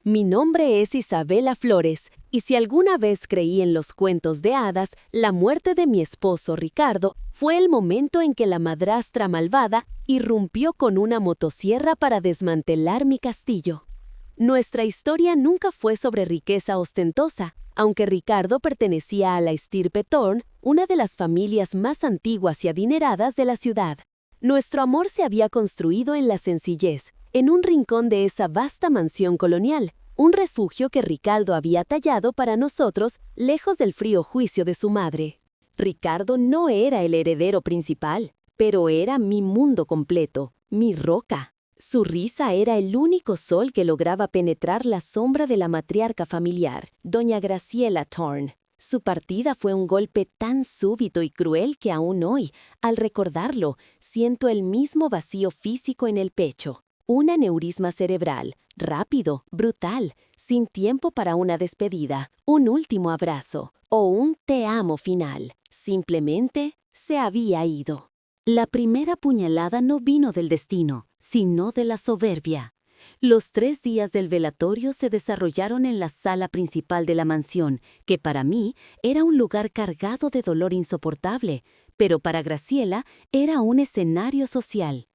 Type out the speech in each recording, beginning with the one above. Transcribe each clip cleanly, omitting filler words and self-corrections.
Mi nombre es Isabela Flores, y si alguna vez creí en los cuentos de hadas, la muerte de mi esposo Ricardo fue el momento en que la madrastra malvada irrumpió con una motosierra para desmantelar mi castillo. Nuestra historia nunca fue sobre riqueza ostentosa, aunque Ricardo pertenecía a la estirpe Thorne, una de las familias más antiguas y adineradas de la ciudad. Nuestro amor se había construido en la sencillez, en un rincón de esa vasta mansión colonial, un refugio que Ricardo había tallado para nosotros lejos del frío juicio de su madre. Ricardo no era el heredero principal, pero era mi mundo completo, mi roca. Su risa era el único sol que lograba penetrar la sombra de la matriarca familiar, doña Graciela Thorne. Su partida fue un golpe tan súbito y cruel que aún hoy, al recordarlo, siento el mismo vacío físico en el pecho. Un aneurisma cerebral, rápido, brutal, sin tiempo para una despedida, un último abrazo o un te amo final. Simplemente se había ido. La primera puñalada no vino del destino, sino de la soberbia. Los 3 días del velatorio se desarrollaron en la sala principal de la mansión, que para mí era un lugar cargado de dolor insoportable, pero para Graciela era un escenario social.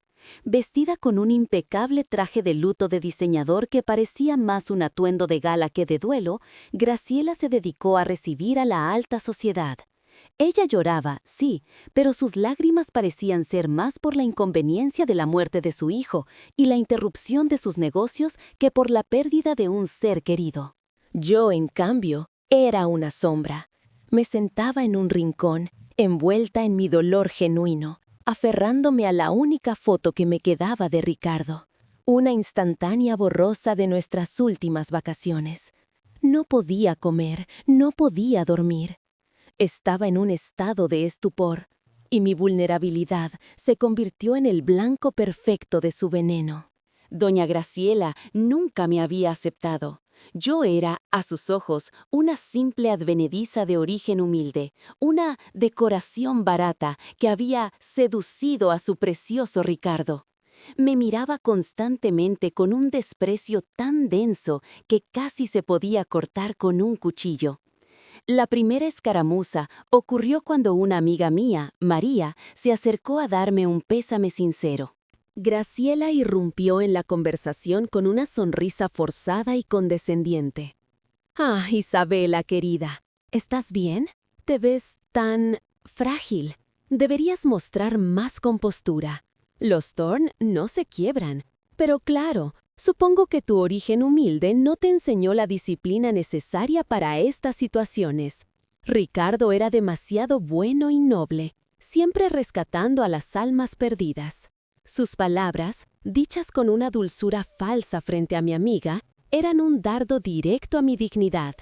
Vestida con un impecable traje de luto de diseñador que parecía más un atuendo de gala que de duelo, Graciela se dedicó a recibir a la alta sociedad. Ella lloraba, sí, pero sus lágrimas parecían ser más por la inconveniencia de la muerte de su hijo y la interrupción de sus negocios que por la pérdida de un ser querido. Yo, en cambio, era una sombra. Me sentaba en un rincón, envuelta en mi dolor genuino, aferrándome a la única foto que me quedaba de Ricardo, una instantánea borrosa de nuestras últimas vacaciones. No podía comer, no podía dormir. Estaba en un estado de estupor, y mi vulnerabilidad se convirtió en el blanco perfecto de su veneno. Doña Graciela nunca me había aceptado. Yo era, a sus ojos, una simple advenediza de origen humilde, una decoración barata que había seducido a su precioso Ricardo. Me miraba constantemente con un desprecio tan denso que casi se podía cortar con un cuchillo. La primera escaramuza ocurrió cuando una amiga mía, María, se acercó a darme un pésame sincero. Graciela irrumpió en la conversación con una sonrisa forzada y condescendiente. «Ah, Isabela, querida, ¿estás bien? Te ves tan frágil. Deberías mostrar más compostura. Los Thorne no se quiebran. Pero claro, supongo que tu origen humilde no te enseñó la disciplina necesaria para estas situaciones. Ricardo era demasiado bueno y noble, siempre rescatando a las almas perdidas». Sus palabras, dichas con una dulzura falsa frente a mi amiga, eran un dardo directo a mi dignidad.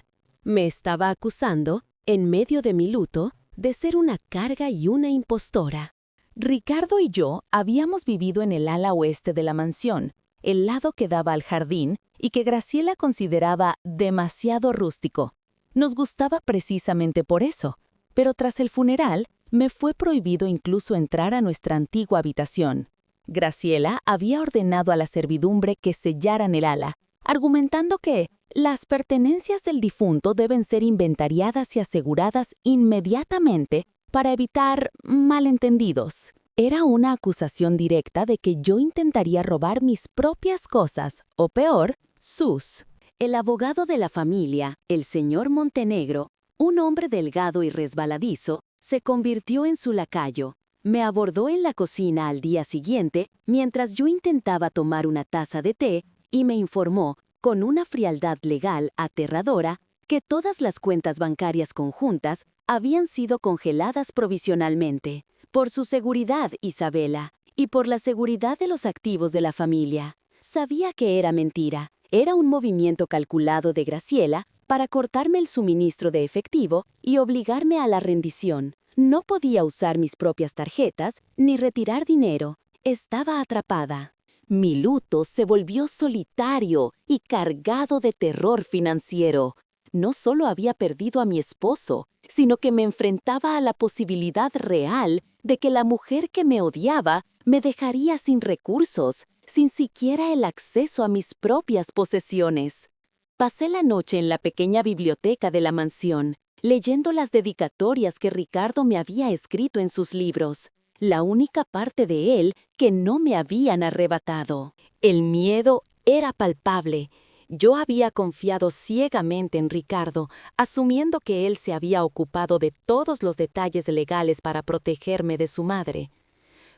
Me estaba acusando, en medio de mi luto, de ser una carga y una impostora. Ricardo y yo habíamos vivido en el ala oeste de la mansión, el lado que daba al jardín y que Graciela consideraba demasiado rústico. Nos gustaba precisamente por eso, pero tras el funeral me fue prohibido incluso entrar a nuestra antigua habitación. Graciela había ordenado a la servidumbre que sellaran el ala, argumentando que las pertenencias del difunto deben ser inventariadas y aseguradas inmediatamente para evitar malentendidos. Era una acusación directa de que yo intentaría robar mis propias cosas, o peor, sus. El abogado de la familia, el señor Montenegro, un hombre delgado y resbaladizo, se convirtió en su lacayo. Me abordó en la cocina al día siguiente mientras yo intentaba tomar una taza de té y me informó, con una frialdad legal aterradora, que todas las cuentas bancarias conjuntas habían sido congeladas provisionalmente. Por su seguridad, Isabela, y por la seguridad de los activos de la familia. Sabía que era mentira. Era un movimiento calculado de Graciela para cortarme el suministro de efectivo y obligarme a la rendición. No podía usar mis propias tarjetas ni retirar dinero. Estaba atrapada. Mi luto se volvió solitario y cargado de terror financiero. No solo había perdido a mi esposo, sino que me enfrentaba a la posibilidad real de que la mujer que me odiaba me dejaría sin recursos, sin siquiera el acceso a mis propias posesiones. Pasé la noche en la pequeña biblioteca de la mansión, leyendo las dedicatorias que Ricardo me había escrito en sus libros, la única parte de él que no me habían arrebatado. El miedo era palpable. Yo había confiado ciegamente en Ricardo, asumiendo que él se había ocupado de todos los detalles legales para protegerme de su madre.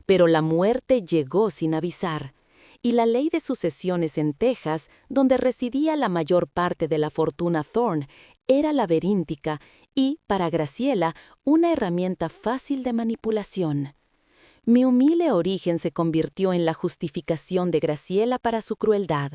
Pero la muerte llegó sin avisar, y la ley de sucesiones en Texas, donde residía la mayor parte de la fortuna Thorne, era laberíntica y, para Graciela, una herramienta fácil de manipulación. Mi humilde origen se convirtió en la justificación de Graciela para su crueldad.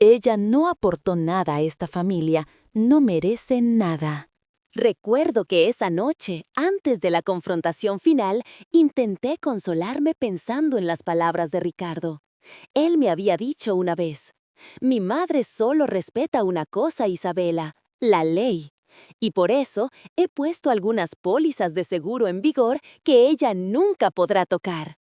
Ella no aportó nada a esta familia, no merece nada. Recuerdo que esa noche, antes de la confrontación final, intenté consolarme pensando en las palabras de Ricardo. Él me había dicho una vez: «Mi madre solo respeta una cosa, Isabela, la ley. Y por eso he puesto algunas pólizas de seguro en vigor que ella nunca podrá tocar».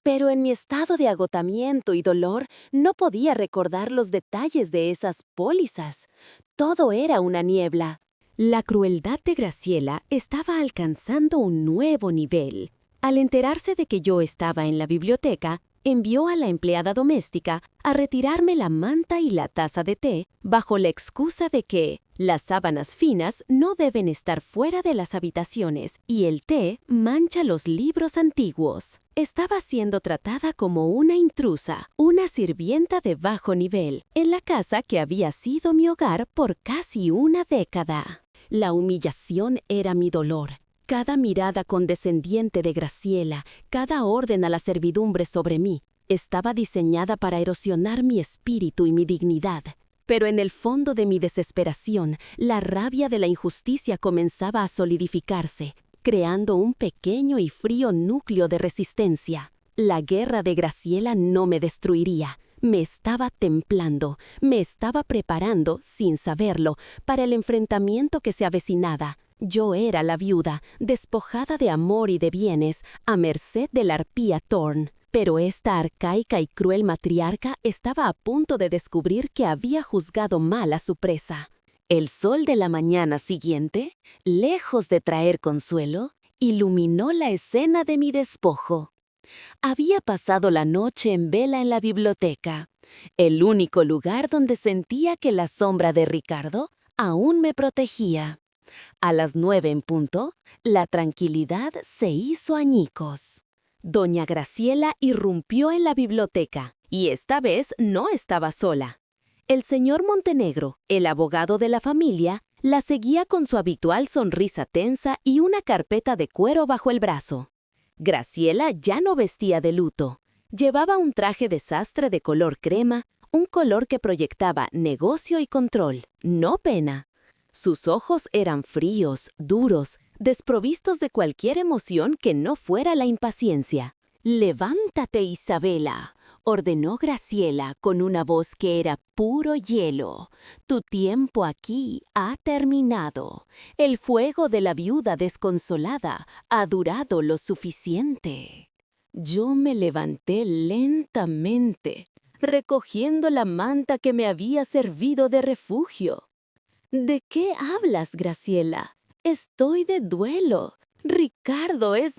Pero en mi estado de agotamiento y dolor no podía recordar los detalles de esas pólizas. Todo era una niebla. La crueldad de Graciela estaba alcanzando un nuevo nivel. Al enterarse de que yo estaba en la biblioteca, envió a la empleada doméstica a retirarme la manta y la taza de té bajo la excusa de que las sábanas finas no deben estar fuera de las habitaciones y el té mancha los libros antiguos. Estaba siendo tratada como una intrusa, una sirvienta de bajo nivel, en la casa que había sido mi hogar por casi una década. La humillación era mi dolor. Cada mirada condescendiente de Graciela, cada orden a la servidumbre sobre mí, estaba diseñada para erosionar mi espíritu y mi dignidad. Pero en el fondo de mi desesperación, la rabia de la injusticia comenzaba a solidificarse, creando un pequeño y frío núcleo de resistencia. La guerra de Graciela no me destruiría. Me estaba templando, me estaba preparando, sin saberlo, para el enfrentamiento que se avecinaba. Yo era la viuda, despojada de amor y de bienes, a merced de la arpía Thorne. Pero esta arcaica y cruel matriarca estaba a punto de descubrir que había juzgado mal a su presa. El sol de la mañana siguiente, lejos de traer consuelo, iluminó la escena de mi despojo. Había pasado la noche en vela en la biblioteca, el único lugar donde sentía que la sombra de Ricardo aún me protegía. A las 9 en punto, la tranquilidad se hizo añicos. Doña Graciela irrumpió en la biblioteca, y esta vez no estaba sola. El señor Montenegro, el abogado de la familia, la seguía con su habitual sonrisa tensa y una carpeta de cuero bajo el brazo. Graciela ya no vestía de luto. Llevaba un traje de sastre de color crema, un color que proyectaba negocio y control, no pena. Sus ojos eran fríos, duros, desprovistos de cualquier emoción que no fuera la impaciencia. «Levántate, Isabela», ordenó Graciela con una voz que era puro hielo. «Tu tiempo aquí ha terminado. El fuego de la viuda desconsolada ha durado lo suficiente». Yo me levanté lentamente, recogiendo la manta que me había servido de refugio. «¿De qué hablas, Graciela? Estoy de duelo. Ricardo es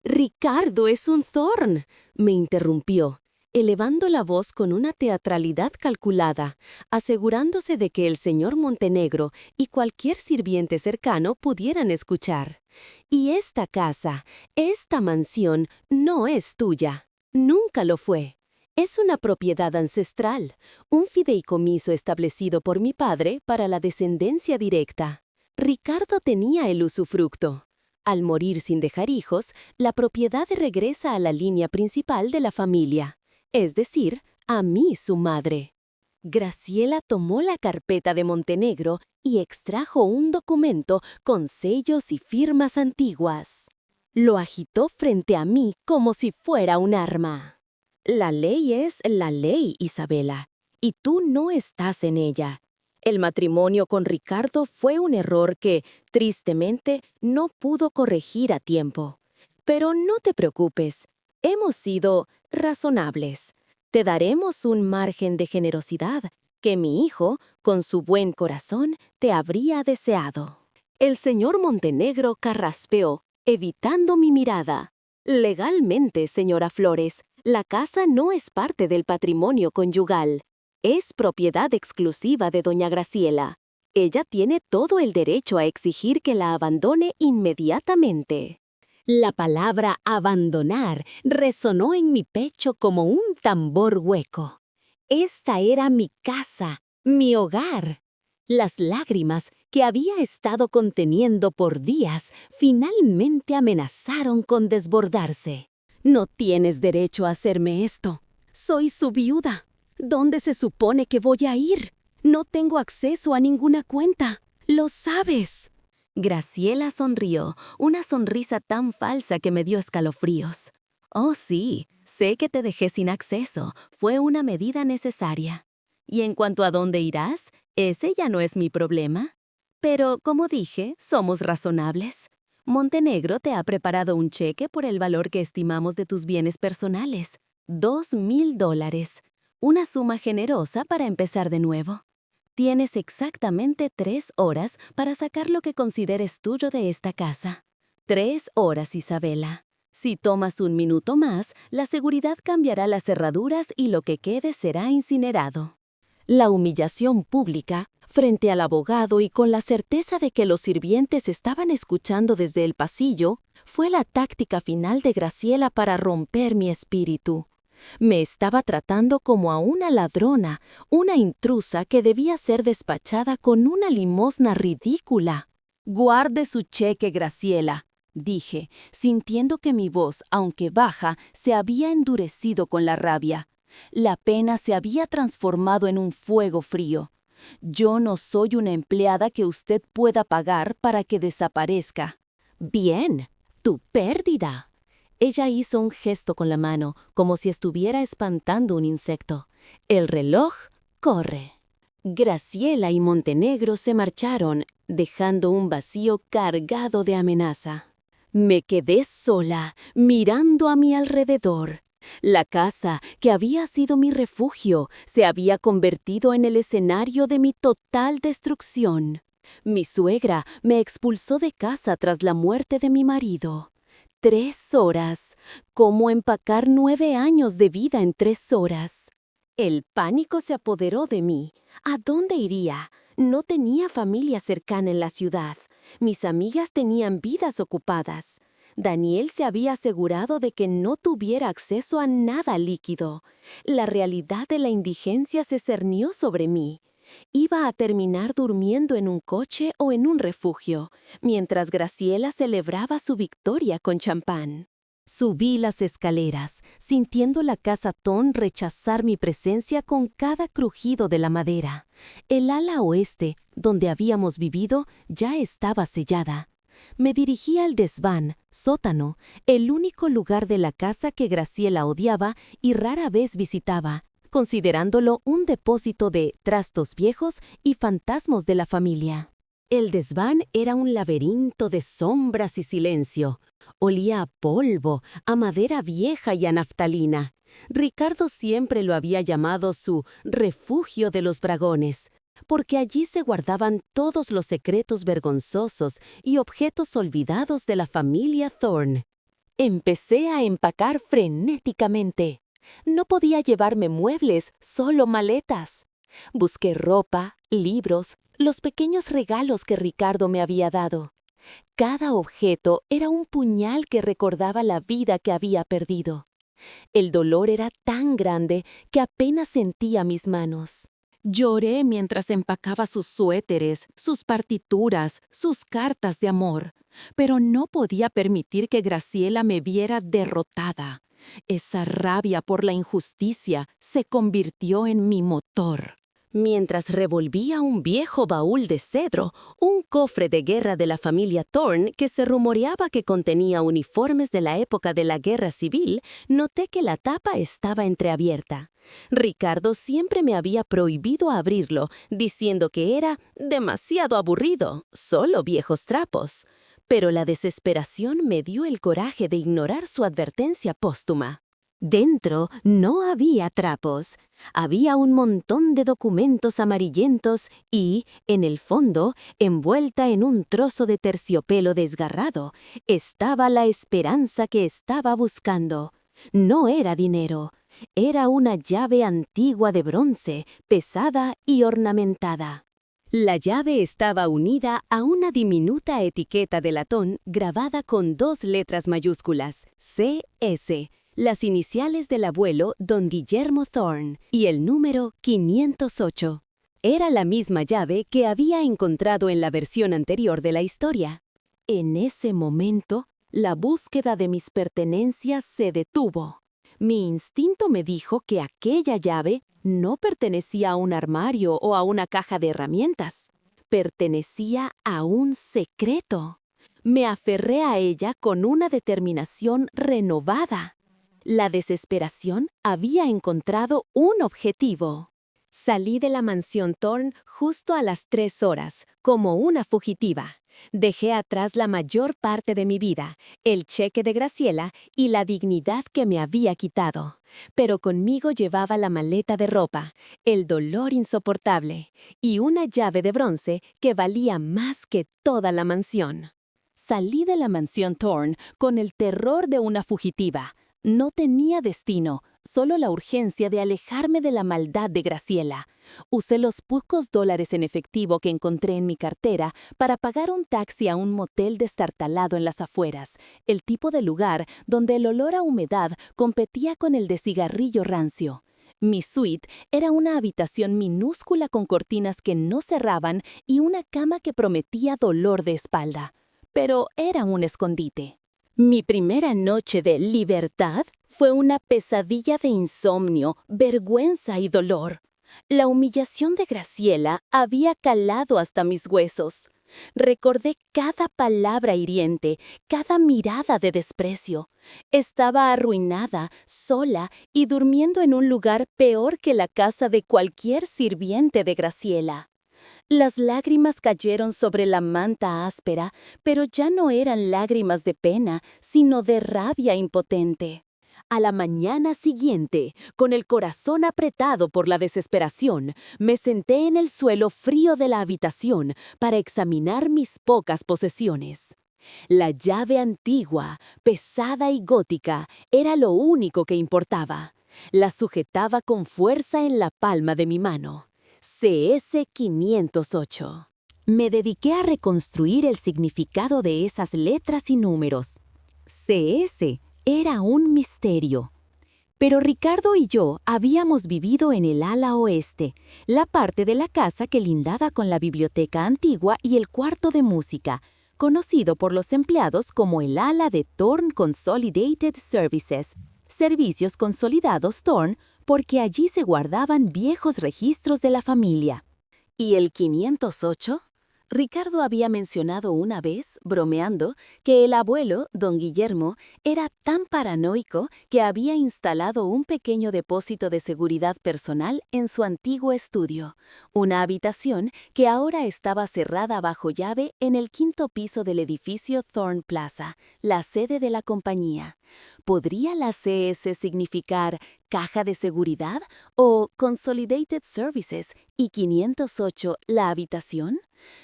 Ricardo es un Thorne», me interrumpió, elevando la voz con una teatralidad calculada, asegurándose de que el señor Montenegro y cualquier sirviente cercano pudieran escuchar. «Y esta casa, esta mansión, no es tuya. Nunca lo fue. Es una propiedad ancestral, un fideicomiso establecido por mi padre para la descendencia directa. Ricardo tenía el usufructo. Al morir sin dejar hijos, la propiedad regresa a la línea principal de la familia, es decir, a mí, su madre». Graciela tomó la carpeta de Montenegro y extrajo un documento con sellos y firmas antiguas. Lo agitó frente a mí como si fuera un arma. «La ley es la ley, Isabela, y tú no estás en ella. El matrimonio con Ricardo fue un error que, tristemente, no pudo corregir a tiempo. Pero no te preocupes, hemos sido razonables. Te daremos un margen de generosidad que mi hijo, con su buen corazón, te habría deseado. El señor Montenegro carraspeó, evitando mi mirada. Legalmente, señora Flores, la casa no es parte del patrimonio conyugal. Es propiedad exclusiva de doña Graciela. Ella tiene todo el derecho a exigir que la abandone inmediatamente. La palabra abandonar resonó en mi pecho como un tambor hueco. Esta era mi casa, mi hogar. Las lágrimas que había estado conteniendo por días finalmente amenazaron con desbordarse. No tienes derecho a hacerme esto. Soy su viuda. ¿Dónde se supone que voy a ir? No tengo acceso a ninguna cuenta. Lo sabes. Graciela sonrió, una sonrisa tan falsa que me dio escalofríos. Oh, sí, sé que te dejé sin acceso. Fue una medida necesaria. Y en cuanto a dónde irás, ese ya no es mi problema. Pero, como dije, somos razonables. Montenegro te ha preparado un cheque por el valor que estimamos de tus bienes personales. $2,000. Una suma generosa para empezar de nuevo. Tienes exactamente 3 horas para sacar lo que consideres tuyo de esta casa. 3 horas, Isabela. Si tomas un minuto más, la seguridad cambiará las cerraduras y lo que quede será incinerado. La humillación pública, frente al abogado y con la certeza de que los sirvientes estaban escuchando desde el pasillo, fue la táctica final de Graciela para romper mi espíritu. Me estaba tratando como a una ladrona, una intrusa que debía ser despachada con una limosna ridícula. «Guarde su cheque, Graciela», dije, sintiendo que mi voz, aunque baja, se había endurecido con la rabia. La pena se había transformado en un fuego frío. Yo no soy una empleada que usted pueda pagar para que desaparezca. Bien, tu pérdida. Ella hizo un gesto con la mano, como si estuviera espantando un insecto. El reloj corre. Graciela y Montenegro se marcharon, dejando un vacío cargado de amenaza. Me quedé sola, mirando a mi alrededor. La casa, que había sido mi refugio, se había convertido en el escenario de mi total destrucción. Mi suegra me expulsó de casa tras la muerte de mi marido. 3 horas. ¿Cómo empacar 9 años de vida en 3 horas? El pánico se apoderó de mí. ¿A dónde iría? No tenía familia cercana en la ciudad. Mis amigas tenían vidas ocupadas. Daniel se había asegurado de que no tuviera acceso a nada líquido. La realidad de la indigencia se cernió sobre mí. Iba a terminar durmiendo en un coche o en un refugio, mientras Graciela celebraba su victoria con champán. Subí las escaleras, sintiendo la casa Thorne rechazar mi presencia con cada crujido de la madera. El ala oeste, donde habíamos vivido, ya estaba sellada. Me dirigí al desván, sótano, el único lugar de la casa que Graciela odiaba y rara vez visitaba, considerándolo un depósito de trastos viejos y fantasmas de la familia. El desván era un laberinto de sombras y silencio. Olía a polvo, a madera vieja y a naftalina. Ricardo siempre lo había llamado su refugio de los dragones, porque allí se guardaban todos los secretos vergonzosos y objetos olvidados de la familia Thorne. Empecé a empacar frenéticamente. No podía llevarme muebles, solo maletas. Busqué ropa, libros, los pequeños regalos que Ricardo me había dado. Cada objeto era un puñal que recordaba la vida que había perdido. El dolor era tan grande que apenas sentía mis manos. Lloré mientras empacaba sus suéteres, sus partituras, sus cartas de amor, pero no podía permitir que Graciela me viera derrotada. Esa rabia por la injusticia se convirtió en mi motor. Mientras revolvía un viejo baúl de cedro, un cofre de guerra de la familia Thorne que se rumoreaba que contenía uniformes de la época de la Guerra Civil, noté que la tapa estaba entreabierta. Ricardo siempre me había prohibido abrirlo, diciendo que era demasiado aburrido, solo viejos trapos. Pero la desesperación me dio el coraje de ignorar su advertencia póstuma. Dentro no había trapos. Había un montón de documentos amarillentos y, en el fondo, envuelta en un trozo de terciopelo desgarrado, estaba la esperanza que estaba buscando. No era dinero. Era una llave antigua de bronce, pesada y ornamentada. La llave estaba unida a una diminuta etiqueta de latón grabada con 2 letras mayúsculas, CS, las iniciales del abuelo don Guillermo Thorne y el número 508. Era la misma llave que había encontrado en la versión anterior de la historia. En ese momento, la búsqueda de mis pertenencias se detuvo. Mi instinto me dijo que aquella llave no pertenecía a un armario o a una caja de herramientas. Pertenecía a un secreto. Me aferré a ella con una determinación renovada. La desesperación había encontrado un objetivo. Salí de la mansión Thorne justo a las 3 horas, como una fugitiva. Dejé atrás la mayor parte de mi vida, el cheque de Graciela y la dignidad que me había quitado. Pero conmigo llevaba la maleta de ropa, el dolor insoportable y una llave de bronce que valía más que toda la mansión. Salí de la mansión Thorne con el terror de una fugitiva. No tenía destino, solo la urgencia de alejarme de la maldad de Graciela. Usé los pocos dólares en efectivo que encontré en mi cartera para pagar un taxi a un motel destartalado en las afueras, el tipo de lugar donde el olor a humedad competía con el de cigarrillo rancio. Mi suite era una habitación minúscula con cortinas que no cerraban y una cama que prometía dolor de espalda. Pero era un escondite. Mi primera noche de libertad fue una pesadilla de insomnio, vergüenza y dolor. La humillación de Graciela había calado hasta mis huesos. Recordé cada palabra hiriente, cada mirada de desprecio. Estaba arruinada, sola y durmiendo en un lugar peor que la casa de cualquier sirviente de Graciela. Las lágrimas cayeron sobre la manta áspera, pero ya no eran lágrimas de pena, sino de rabia impotente. A la mañana siguiente, con el corazón apretado por la desesperación, me senté en el suelo frío de la habitación para examinar mis pocas posesiones. La llave antigua, pesada y gótica, era lo único que importaba. La sujetaba con fuerza en la palma de mi mano. CS-508. Me dediqué a reconstruir el significado de esas letras y números. CS era un misterio. Pero Ricardo y yo habíamos vivido en el ala oeste, la parte de la casa que lindaba con la biblioteca antigua y el cuarto de música, conocido por los empleados como el ala de Thorne Consolidated Services, Servicios Consolidados Thorne, porque allí se guardaban viejos registros de la familia. ¿Y el 508? Ricardo había mencionado una vez, bromeando, que el abuelo, don Guillermo, era tan paranoico que había instalado un pequeño depósito de seguridad personal en su antiguo estudio, una habitación que ahora estaba cerrada bajo llave en el 5º piso del edificio Thorne Plaza, la sede de la compañía. ¿Podría la CS significar caja de seguridad o Consolidated Services y 508 la habitación?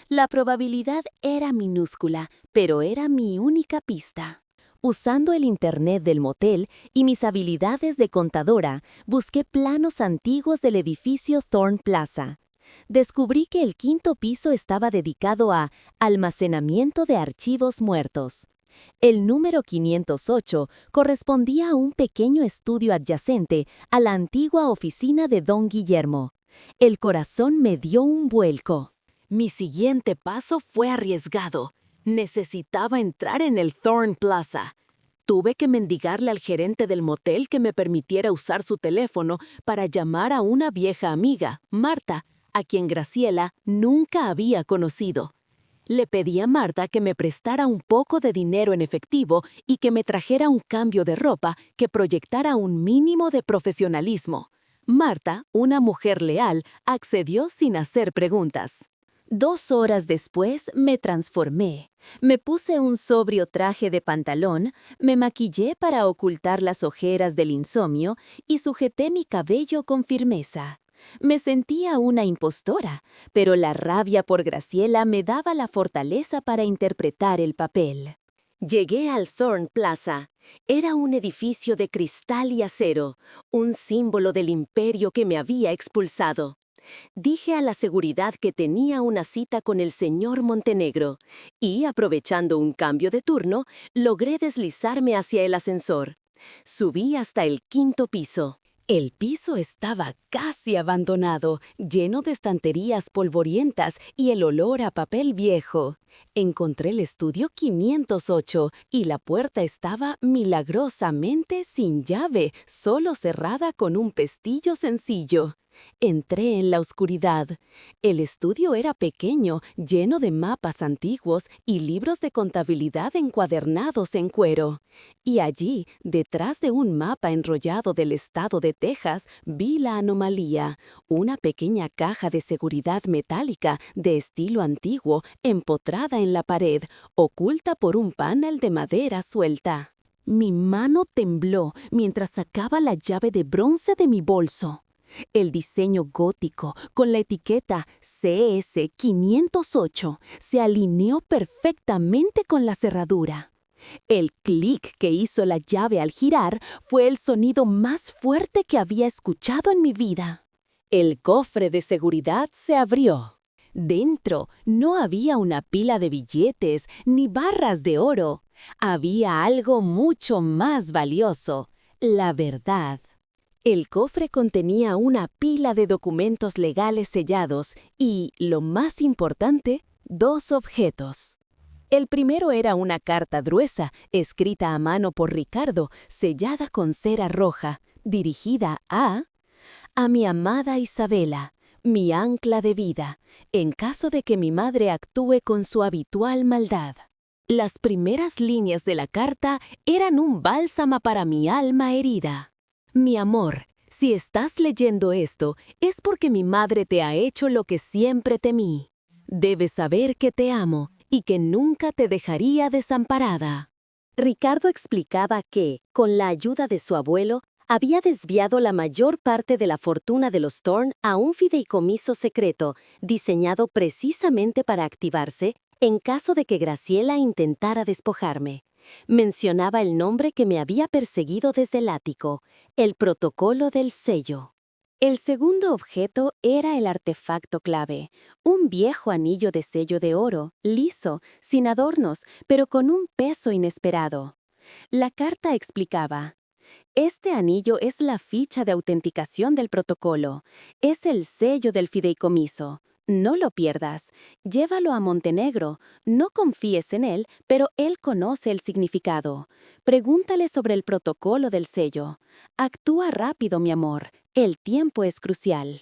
La probabilidad era minúscula, pero era mi única pista. Usando el internet del motel y mis habilidades de contadora, busqué planos antiguos del edificio Thorne Plaza. Descubrí que el 5º piso estaba dedicado a almacenamiento de archivos muertos. El número 508 correspondía a un pequeño estudio adyacente a la antigua oficina de don Guillermo. El corazón me dio un vuelco. Mi siguiente paso fue arriesgado. Necesitaba entrar en el Thorne Plaza. Tuve que mendigarle al gerente del motel que me permitiera usar su teléfono para llamar a una vieja amiga, Marta, a quien Graciela nunca había conocido. Le pedí a Marta que me prestara un poco de dinero en efectivo y que me trajera un cambio de ropa que proyectara un mínimo de profesionalismo. Marta, una mujer leal, accedió sin hacer preguntas. 2 horas después me transformé. Me puse un sobrio traje de pantalón, me maquillé para ocultar las ojeras del insomnio y sujeté mi cabello con firmeza. Me sentía una impostora, pero la rabia por Graciela me daba la fortaleza para interpretar el papel. Llegué al Thorne Plaza. Era un edificio de cristal y acero, un símbolo del imperio que me había expulsado. Dije a la seguridad que tenía una cita con el señor Montenegro y, aprovechando un cambio de turno, logré deslizarme hacia el ascensor. Subí hasta el 5º piso. El piso estaba casi abandonado, lleno de estanterías polvorientas y el olor a papel viejo. Encontré el estudio 508 y la puerta estaba milagrosamente sin llave, solo cerrada con un pestillo sencillo. Entré en la oscuridad. El estudio era pequeño, lleno de mapas antiguos y libros de contabilidad encuadernados en cuero. Y allí, detrás de un mapa enrollado del estado de Texas, vi la anomalía, una pequeña caja de seguridad metálica de estilo antiguo empotrada en la pared, oculta por un panel de madera suelta. Mi mano tembló mientras sacaba la llave de bronce de mi bolso. El diseño gótico, con la etiqueta CS508, se alineó perfectamente con la cerradura. El clic que hizo la llave al girar fue el sonido más fuerte que había escuchado en mi vida. El cofre de seguridad se abrió. Dentro no había una pila de billetes ni barras de oro. Había algo mucho más valioso: la verdad. El cofre contenía una pila de documentos legales sellados y, lo más importante, 2 objetos. El primero era una carta gruesa, escrita a mano por Ricardo, sellada con cera roja, dirigida a mi amada Isabela, mi ancla de vida, en caso de que mi madre actúe con su habitual maldad. Las primeras líneas de la carta eran un bálsamo para mi alma herida. Mi amor, si estás leyendo esto, es porque mi madre te ha hecho lo que siempre temí. Debes saber que te amo y que nunca te dejaría desamparada. Ricardo explicaba que, con la ayuda de su abuelo, había desviado la mayor parte de la fortuna de los Thorne a un fideicomiso secreto, diseñado precisamente para activarse en caso de que Graciela intentara despojarme. Mencionaba el nombre que me había perseguido desde el ático: el protocolo del sello. El segundo objeto era el artefacto clave, un viejo anillo de sello de oro, liso, sin adornos, pero con un peso inesperado. La carta explicaba: este anillo es la ficha de autenticación del protocolo, es el sello del fideicomiso. No lo pierdas, llévalo a Montenegro, no confíes en él, pero él conoce el significado. Pregúntale sobre el protocolo del sello. Actúa rápido, mi amor, el tiempo es crucial.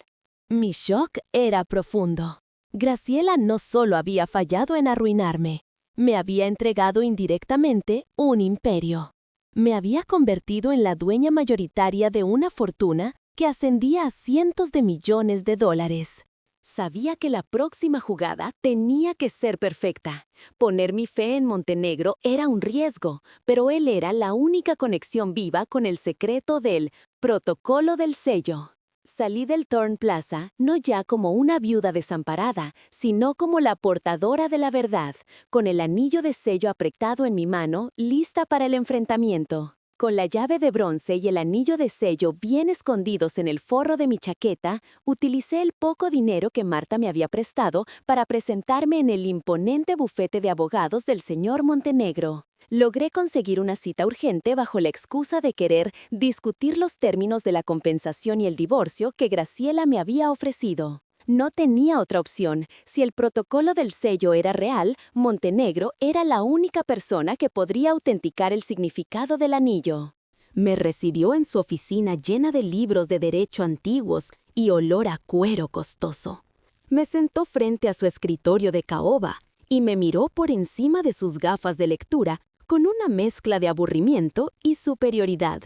Mi shock era profundo. Graciela no solo había fallado en arruinarme, me había entregado indirectamente un imperio. Me había convertido en la dueña mayoritaria de una fortuna que ascendía a cientos de millones de dólares. Sabía que la próxima jugada tenía que ser perfecta. Poner mi fe en Montenegro era un riesgo, pero él era la única conexión viva con el secreto del protocolo del sello. Salí del Thorne Plaza no ya como una viuda desamparada, sino como la portadora de la verdad, con el anillo de sello apretado en mi mano, lista para el enfrentamiento. Con la llave de bronce y el anillo de sello bien escondidos en el forro de mi chaqueta, utilicé el poco dinero que Marta me había prestado para presentarme en el imponente bufete de abogados del señor Montenegro. Logré conseguir una cita urgente bajo la excusa de querer discutir los términos de la compensación y el divorcio que Graciela me había ofrecido. No tenía otra opción. Si el protocolo del sello era real, Montenegro era la única persona que podría autenticar el significado del anillo. Me recibió en su oficina llena de libros de derecho antiguos y olor a cuero costoso. Me sentó frente a su escritorio de caoba y me miró por encima de sus gafas de lectura con una mezcla de aburrimiento y superioridad.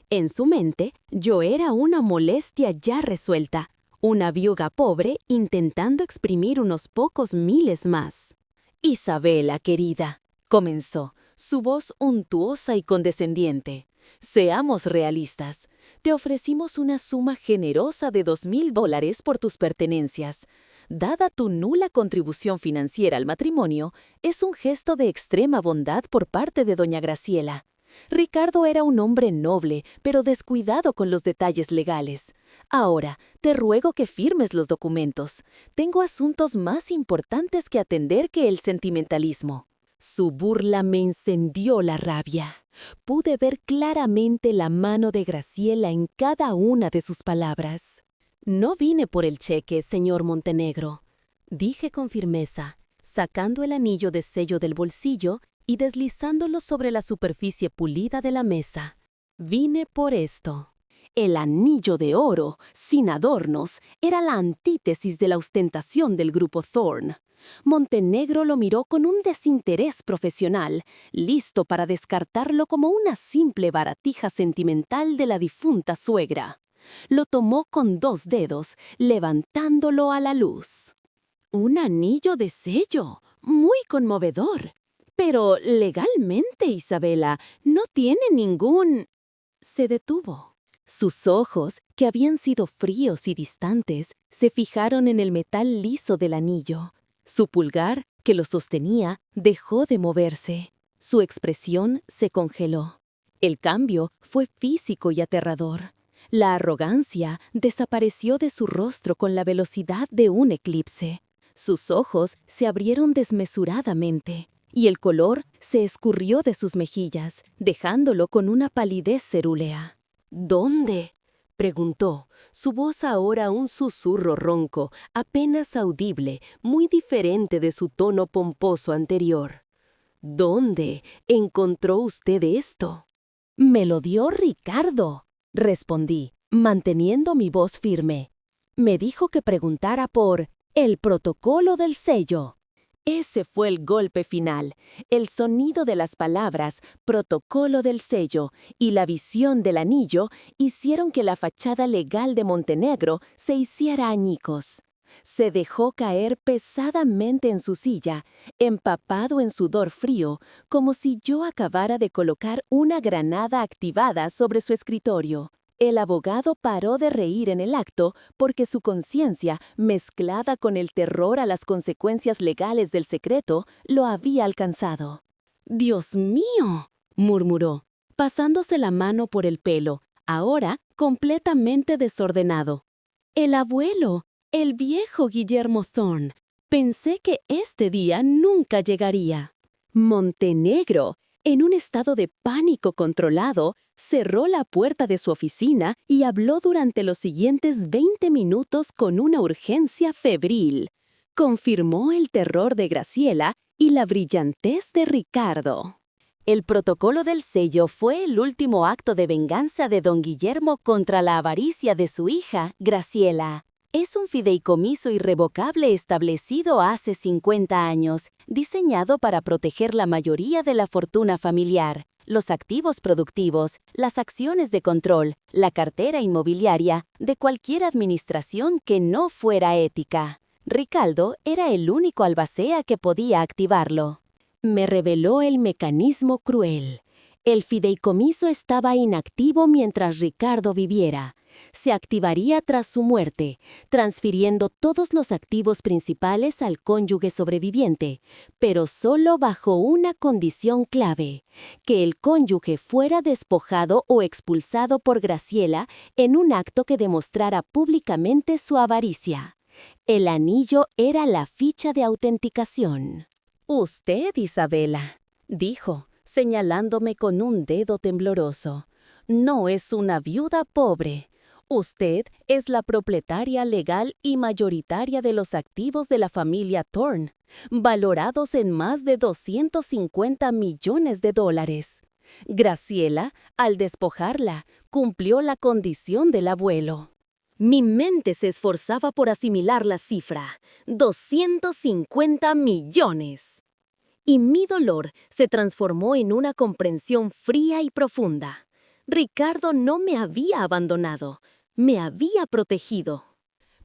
En su mente, yo era una molestia ya resuelta, una viuda pobre intentando exprimir unos pocos miles más. Isabela, querida, comenzó, su voz untuosa y condescendiente. Seamos realistas. Te ofrecimos una suma generosa de $2,000 por tus pertenencias. Dada tu nula contribución financiera al matrimonio, es un gesto de extrema bondad por parte de doña Graciela. Ricardo era un hombre noble, pero descuidado con los detalles legales. Ahora, te ruego que firmes los documentos. Tengo asuntos más importantes que atender que el sentimentalismo. Su burla me encendió la rabia. Pude ver claramente la mano de Graciela en cada una de sus palabras. No vine por el cheque, señor Montenegro, dije con firmeza, sacando el anillo de sello del bolsillo y deslizándolo sobre la superficie pulida de la mesa. Vine por esto. El anillo de oro, sin adornos, era la antítesis de la ostentación del grupo Thorne. Montenegro lo miró con un desinterés profesional, listo para descartarlo como una simple baratija sentimental de la difunta suegra. Lo tomó con 2 dedos, levantándolo a la luz. Un anillo de sello, muy conmovedor. Pero legalmente, Isabela, no tiene ningún... Se detuvo. Sus ojos, que habían sido fríos y distantes, se fijaron en el metal liso del anillo. Su pulgar, que lo sostenía, dejó de moverse. Su expresión se congeló. El cambio fue físico y aterrador. La arrogancia desapareció de su rostro con la velocidad de un eclipse. Sus ojos se abrieron desmesuradamente, y el color se escurrió de sus mejillas, dejándolo con una palidez cerúlea. ¿Dónde? Preguntó, su voz ahora un susurro ronco, apenas audible, muy diferente de su tono pomposo anterior. ¿Dónde encontró usted esto? Me lo dio Ricardo, respondí, manteniendo mi voz firme. Me dijo que preguntara por el protocolo del sello. Ese fue el golpe final, el sonido de las palabras protocolo del sello y la visión del anillo hicieron que la fachada legal de Montenegro se hiciera añicos. Se dejó caer pesadamente en su silla, empapado en sudor frío, como si yo acabara de colocar una granada activada sobre su escritorio. El abogado paró de reír en el acto porque su conciencia, mezclada con el terror a las consecuencias legales del secreto, lo había alcanzado. «¡Dios mío!», murmuró, pasándose la mano por el pelo, ahora completamente desordenado. «El abuelo, el viejo Guillermo Thorne. Pensé que este día nunca llegaría». Montenegro, en un estado de pánico controlado, cerró la puerta de su oficina y habló durante los siguientes 20 minutos con una urgencia febril. Confirmó el terror de Graciela y la brillantez de Ricardo. El protocolo del sello fue el último acto de venganza de don Guillermo contra la avaricia de su hija, Graciela. Es un fideicomiso irrevocable establecido hace 50 años, diseñado para proteger la mayoría de la fortuna familiar, los activos productivos, las acciones de control, la cartera inmobiliaria, de cualquier administración que no fuera ética. Ricardo era el único albacea que podía activarlo. Me reveló el mecanismo cruel. El fideicomiso estaba inactivo mientras Ricardo viviera. Se activaría tras su muerte, transfiriendo todos los activos principales al cónyuge sobreviviente, pero solo bajo una condición clave: que el cónyuge fuera despojado o expulsado por Graciela en un acto que demostrara públicamente su avaricia. El anillo era la ficha de autenticación. «Usted, Isabela», dijo, señalándome con un dedo tembloroso, «no es una viuda pobre. Usted es la propietaria legal y mayoritaria de los activos de la familia Thorne, valorados en más de $250 millones. Graciela, al despojarla, cumplió la condición del abuelo». Mi mente se esforzaba por asimilar la cifra, 250 millones. Y mi dolor se transformó en una comprensión fría y profunda. Ricardo no me había abandonado, me había protegido.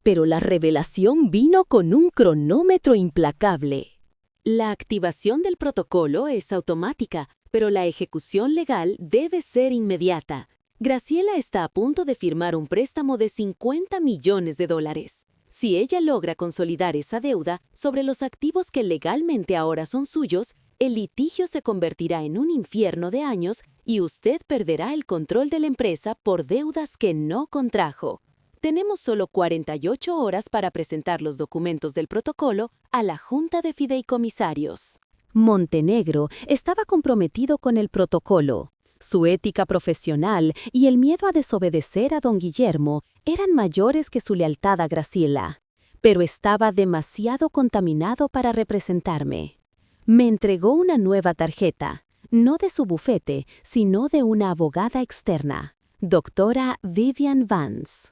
Pero la revelación vino con un cronómetro implacable. La activación del protocolo es automática, pero la ejecución legal debe ser inmediata. Graciela está a punto de firmar un préstamo de $50 millones. Si ella logra consolidar esa deuda sobre los activos que legalmente ahora son suyos, el litigio se convertirá en un infierno de años y usted perderá el control de la empresa por deudas que no contrajo. Tenemos solo 48 horas para presentar los documentos del protocolo a la Junta de Fideicomisarios. Montenegro estaba comprometido con el protocolo. Su ética profesional y el miedo a desobedecer a don Guillermo eran mayores que su lealtad a Graciela. Pero estaba demasiado contaminado para representarme. Me entregó una nueva tarjeta, no de su bufete, sino de una abogada externa, doctora Vivian Vance.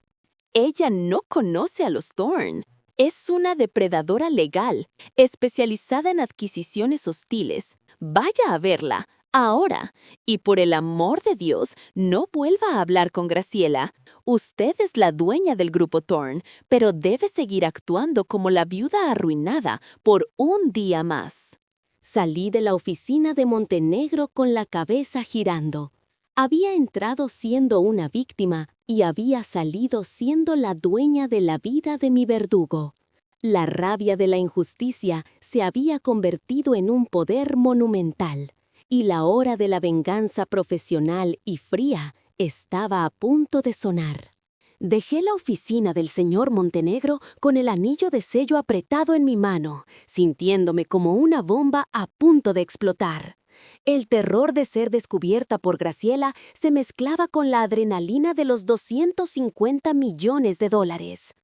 Ella no conoce a los Thorne. Es una depredadora legal, especializada en adquisiciones hostiles. Vaya a verla, ahora. Y por el amor de Dios, no vuelva a hablar con Graciela. Usted es la dueña del grupo Thorne, pero debe seguir actuando como la viuda arruinada por un día más. Salí de la oficina de Montenegro con la cabeza girando. Había entrado siendo una víctima y había salido siendo la dueña de la vida de mi verdugo. La rabia de la injusticia se había convertido en un poder monumental, y la hora de la venganza profesional y fría estaba a punto de sonar. Dejé la oficina del señor Montenegro con el anillo de sello apretado en mi mano, sintiéndome como una bomba a punto de explotar. El terror de ser descubierta por Graciela se mezclaba con la adrenalina de los $250 millones.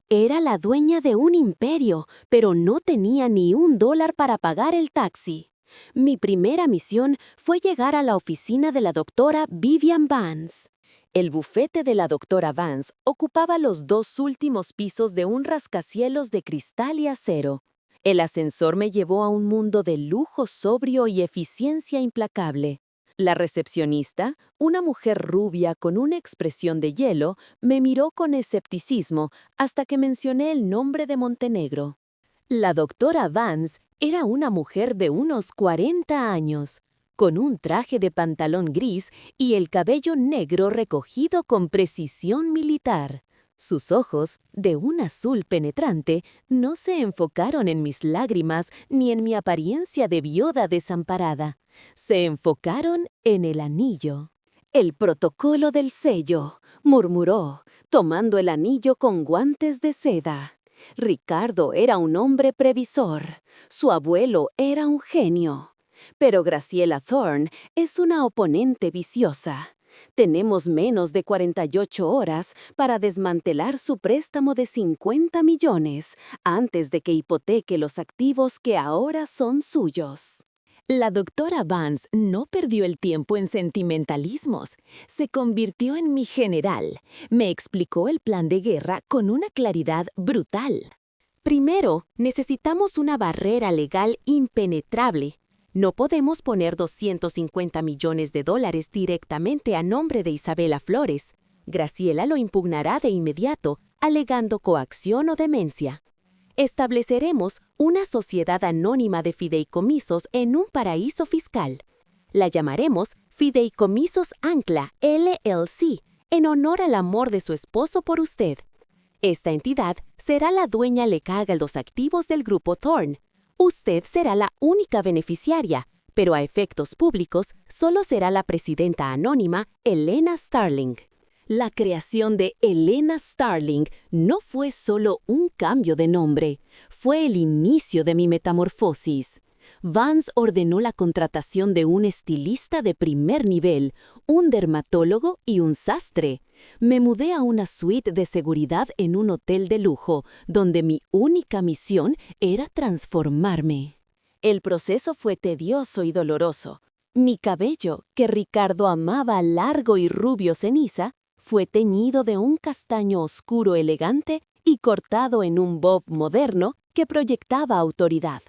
Era la dueña de un imperio, pero no tenía ni $1 para pagar el taxi. Mi primera misión fue llegar a la oficina de la doctora Vivian Vance. El bufete de la doctora Vance ocupaba los 2 últimos pisos de un rascacielos de cristal y acero. El ascensor me llevó a un mundo de lujo sobrio y eficiencia implacable. La recepcionista, una mujer rubia con una expresión de hielo, me miró con escepticismo hasta que mencioné el nombre de Montenegro. La doctora Vance era una mujer de unos 40 años, con un traje de pantalón gris y el cabello negro recogido con precisión militar. Sus ojos, de un azul penetrante, no se enfocaron en mis lágrimas ni en mi apariencia de viuda desamparada. Se enfocaron en el anillo. «El protocolo del sello», murmuró, tomando el anillo con guantes de seda. Ricardo era un hombre previsor. Su abuelo era un genio. Pero Graciela Thorne es una oponente viciosa. Tenemos menos de 48 horas para desmantelar su préstamo de $50 millones antes de que hipoteque los activos que ahora son suyos. La doctora Vance no perdió el tiempo en sentimentalismos. Se convirtió en mi general. Me explicó el plan de guerra con una claridad brutal. Primero, necesitamos una barrera legal impenetrable. No podemos poner $250 millones directamente a nombre de Isabela Flores. Graciela lo impugnará de inmediato, alegando coacción o demencia. Estableceremos una sociedad anónima de fideicomisos en un paraíso fiscal. La llamaremos Fideicomisos Ancla, LLC, en honor al amor de su esposo por usted. Esta entidad será la dueña legal de los activos del grupo Thorne. Usted será la única beneficiaria, pero a efectos públicos solo será la presidenta anónima Elena Starling. La creación de Elena Starling no fue solo un cambio de nombre, fue el inicio de mi metamorfosis. Vance ordenó la contratación de un estilista de primer nivel, un dermatólogo y un sastre. Me mudé a una suite de seguridad en un hotel de lujo, donde mi única misión era transformarme. El proceso fue tedioso y doloroso. Mi cabello, que Ricardo amaba largo y rubio ceniza, fue teñido de un castaño oscuro elegante y cortado en un bob moderno que proyectaba autoridad.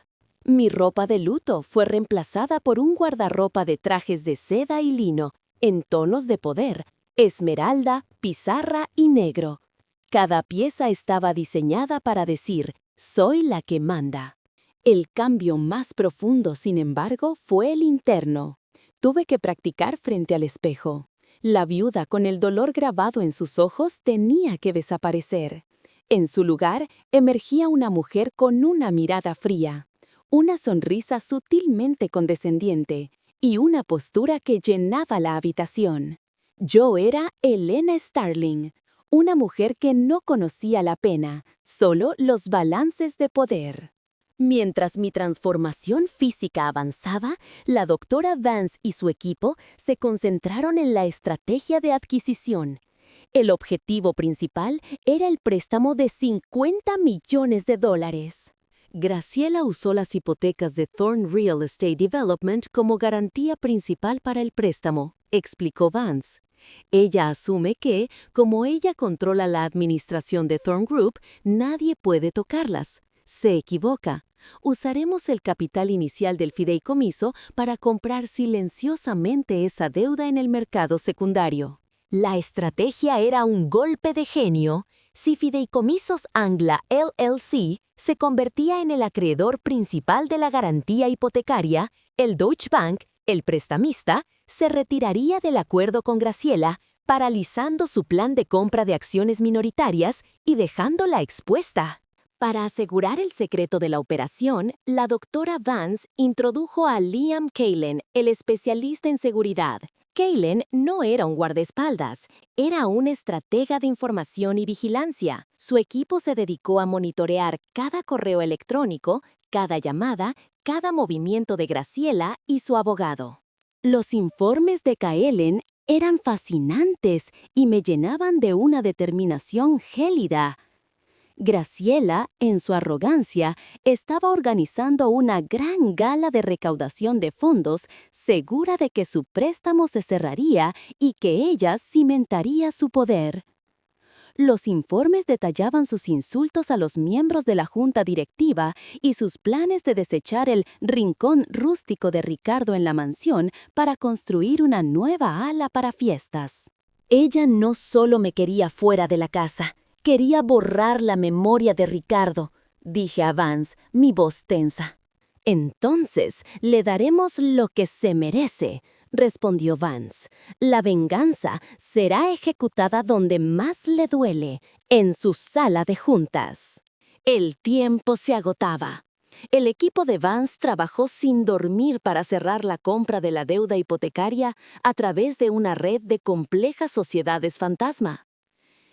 Mi ropa de luto fue reemplazada por un guardarropa de trajes de seda y lino, en tonos de poder, esmeralda, pizarra y negro. Cada pieza estaba diseñada para decir, «Soy la que manda». El cambio más profundo, sin embargo, fue el interno. Tuve que practicar frente al espejo. La viuda, con el dolor grabado en sus ojos, tenía que desaparecer. En su lugar, emergía una mujer con una mirada fría, una sonrisa sutilmente condescendiente y una postura que llenaba la habitación. Yo era Elena Starling, una mujer que no conocía la pena, solo los balances de poder. Mientras mi transformación física avanzaba, la doctora Vance y su equipo se concentraron en la estrategia de adquisición. El objetivo principal era el préstamo de $50 millones. Graciela usó las hipotecas de Thorn Real Estate Development como garantía principal para el préstamo, explicó Vance. Ella asume que, como ella controla la administración de Thorn Group, nadie puede tocarlas. Se equivoca. Usaremos el capital inicial del fideicomiso para comprar silenciosamente esa deuda en el mercado secundario. La estrategia era un golpe de genio. Si Fideicomisos Angla LLC se convertía en el acreedor principal de la garantía hipotecaria, el Deutsche Bank, el prestamista, se retiraría del acuerdo con Graciela, paralizando su plan de compra de acciones minoritarias y dejándola expuesta. Para asegurar el secreto de la operación, la doctora Vance introdujo a Liam Kalen, el especialista en seguridad. Kalen no era un guardaespaldas, era un estratega de información y vigilancia. Su equipo se dedicó a monitorear cada correo electrónico, cada llamada, cada movimiento de Graciela y su abogado. Los informes de Kalen eran fascinantes y me llenaban de una determinación gélida. Graciela, en su arrogancia, estaba organizando una gran gala de recaudación de fondos, segura de que su préstamo se cerraría y que ella cimentaría su poder. Los informes detallaban sus insultos a los miembros de la junta directiva y sus planes de desechar el rincón rústico de Ricardo en la mansión para construir una nueva ala para fiestas. Ella no solo me quería fuera de la casa, quería borrar la memoria de Ricardo, dije a Vance, mi voz tensa. Entonces le daremos lo que se merece, respondió Vance. La venganza será ejecutada donde más le duele, en su sala de juntas. El tiempo se agotaba. El equipo de Vance trabajó sin dormir para cerrar la compra de la deuda hipotecaria a través de una red de complejas sociedades fantasma.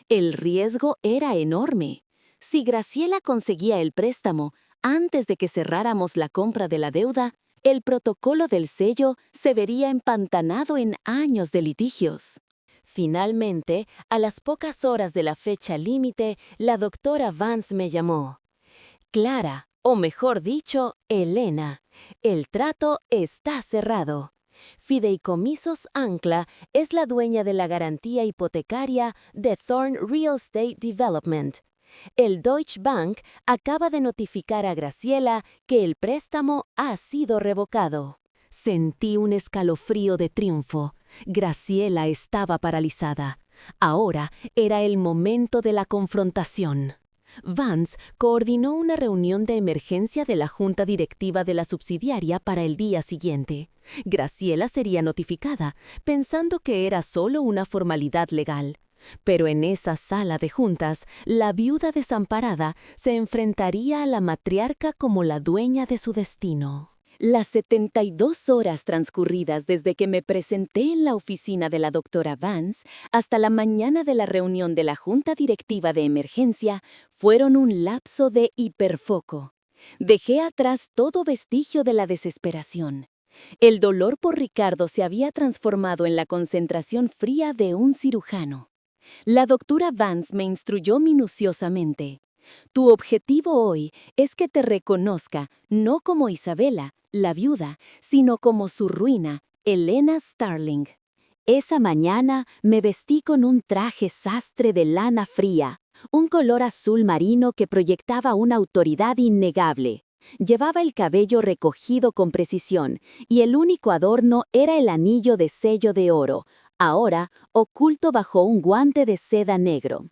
El riesgo era enorme. Si Graciela conseguía el préstamo antes de que cerráramos la compra de la deuda, el protocolo del sello se vería empantanado en años de litigios. Finalmente, a las pocas horas de la fecha límite, la doctora Vance me llamó. Clara, o mejor dicho, Elena, el trato está cerrado. Fideicomisos Ancla es la dueña de la garantía hipotecaria de Thorn Real Estate Development. El Deutsche Bank acaba de notificar a Graciela que el préstamo ha sido revocado. Sentí un escalofrío de triunfo. Graciela estaba paralizada. Ahora era el momento de la confrontación. Vance coordinó una reunión de emergencia de la junta directiva de la subsidiaria para el día siguiente. Graciela sería notificada, pensando que era solo una formalidad legal. Pero en esa sala de juntas, la viuda desamparada se enfrentaría a la matriarca como la dueña de su destino. Las 72 horas transcurridas desde que me presenté en la oficina de la doctora Vance hasta la mañana de la reunión de la junta directiva de emergencia fueron un lapso de hiperfoco. Dejé atrás todo vestigio de la desesperación. El dolor por Ricardo se había transformado en la concentración fría de un cirujano. La doctora Vance me instruyó minuciosamente. Tu objetivo hoy es que te reconozca no como Isabela, la viuda, sino como su ruina, Elena Starling. Esa mañana me vestí con un traje sastre de lana fría, un color azul marino que proyectaba una autoridad innegable. Llevaba el cabello recogido con precisión y el único adorno era el anillo de sello de oro, ahora oculto bajo un guante de seda negro.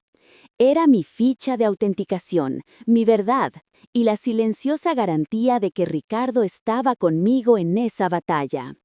Era mi ficha de autenticación, mi verdad, y la silenciosa garantía de que Ricardo estaba conmigo en esa batalla.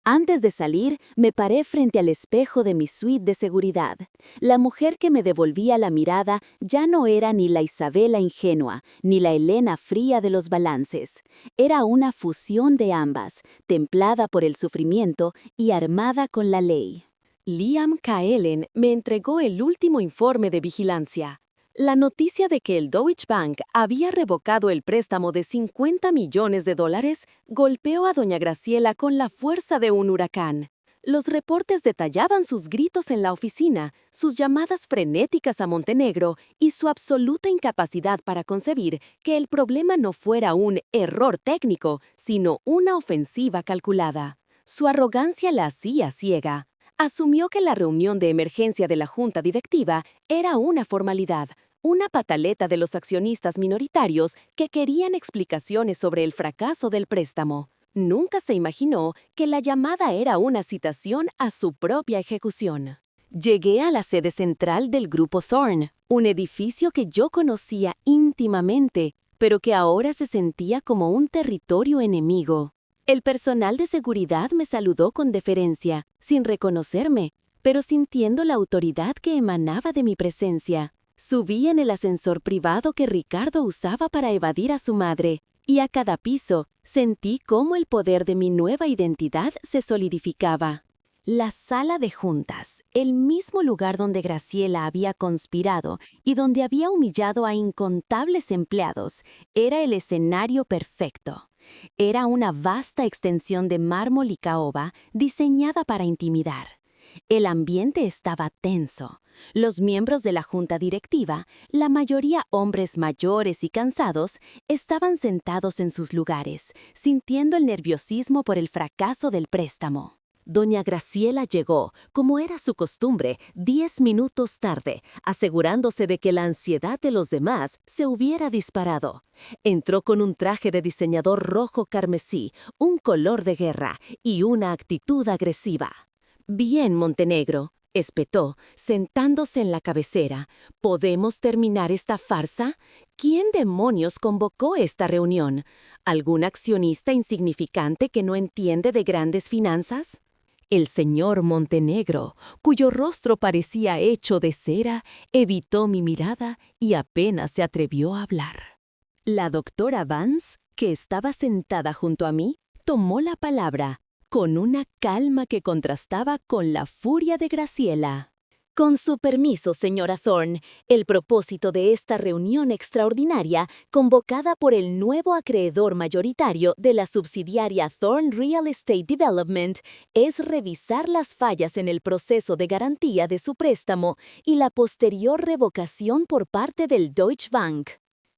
Antes de salir, me paré frente al espejo de mi suite de seguridad. La mujer que me devolvía la mirada ya no era ni la Isabela ingenua, ni la Elena fría de los balances. Era una fusión de ambas, templada por el sufrimiento y armada con la ley. Liam Kaelen me entregó el último informe de vigilancia. La noticia de que el Deutsche Bank había revocado el préstamo de $50 millones golpeó a doña Graciela con la fuerza de un huracán. Los reportes detallaban sus gritos en la oficina, sus llamadas frenéticas a Montenegro y su absoluta incapacidad para concebir que el problema no fuera un error técnico, sino una ofensiva calculada. Su arrogancia la hacía ciega. Asumió que la reunión de emergencia de la junta directiva era una formalidad, una pataleta de los accionistas minoritarios que querían explicaciones sobre el fracaso del préstamo. Nunca se imaginó que la llamada era una citación a su propia ejecución. Llegué a la sede central del Grupo Thorn, un edificio que yo conocía íntimamente, pero que ahora se sentía como un territorio enemigo. El personal de seguridad me saludó con deferencia, sin reconocerme, pero sintiendo la autoridad que emanaba de mi presencia. Subí en el ascensor privado que Ricardo usaba para evadir a su madre, y a cada piso sentí cómo el poder de mi nueva identidad se solidificaba. La sala de juntas, el mismo lugar donde Graciela había conspirado y donde había humillado a incontables empleados, era el escenario perfecto. Era una vasta extensión de mármol y caoba diseñada para intimidar. El ambiente estaba tenso. Los miembros de la junta directiva, la mayoría hombres mayores y cansados, estaban sentados en sus lugares, sintiendo el nerviosismo por el fracaso del préstamo. Doña Graciela llegó, como era su costumbre, 10 minutos tarde, asegurándose de que la ansiedad de los demás se hubiera disparado. Entró con un traje de diseñador rojo carmesí, un color de guerra y una actitud agresiva. «Bien, Montenegro», espetó, sentándose en la cabecera. «¿Podemos terminar esta farsa? ¿Quién demonios convocó esta reunión? ¿Algún accionista insignificante que no entiende de grandes finanzas?» El señor Montenegro, cuyo rostro parecía hecho de cera, evitó mi mirada y apenas se atrevió a hablar. La doctora Vance, que estaba sentada junto a mí, tomó la palabra, con una calma que contrastaba con la furia de Graciela. «Con su permiso, señora Thorne, el propósito de esta reunión extraordinaria, convocada por el nuevo acreedor mayoritario de la subsidiaria Thorne Real Estate Development, es revisar las fallas en el proceso de garantía de su préstamo y la posterior revocación por parte del Deutsche Bank».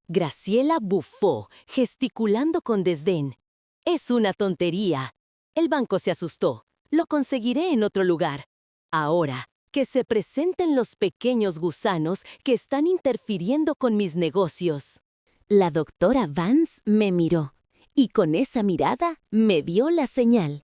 Graciela bufó, gesticulando con desdén. «Es una tontería». El banco se asustó. «Lo conseguiré en otro lugar. Ahora, que se presenten los pequeños gusanos que están interfiriendo con mis negocios». La doctora Vance me miró, y con esa mirada me dio la señal.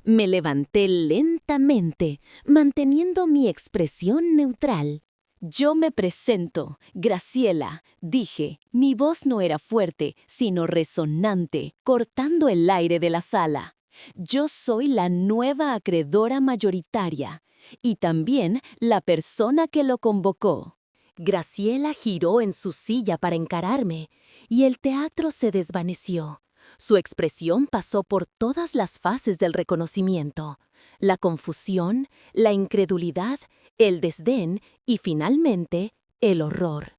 Me levanté lentamente, manteniendo mi expresión neutral. «Yo me presento, Graciela», dije. Mi voz no era fuerte, sino resonante, cortando el aire de la sala. «Yo soy la nueva acreedora mayoritaria y también la persona que lo convocó». Graciela giró en su silla para encararme y el teatro se desvaneció. Su expresión pasó por todas las fases del reconocimiento: la confusión, la incredulidad, el desdén y finalmente el horror.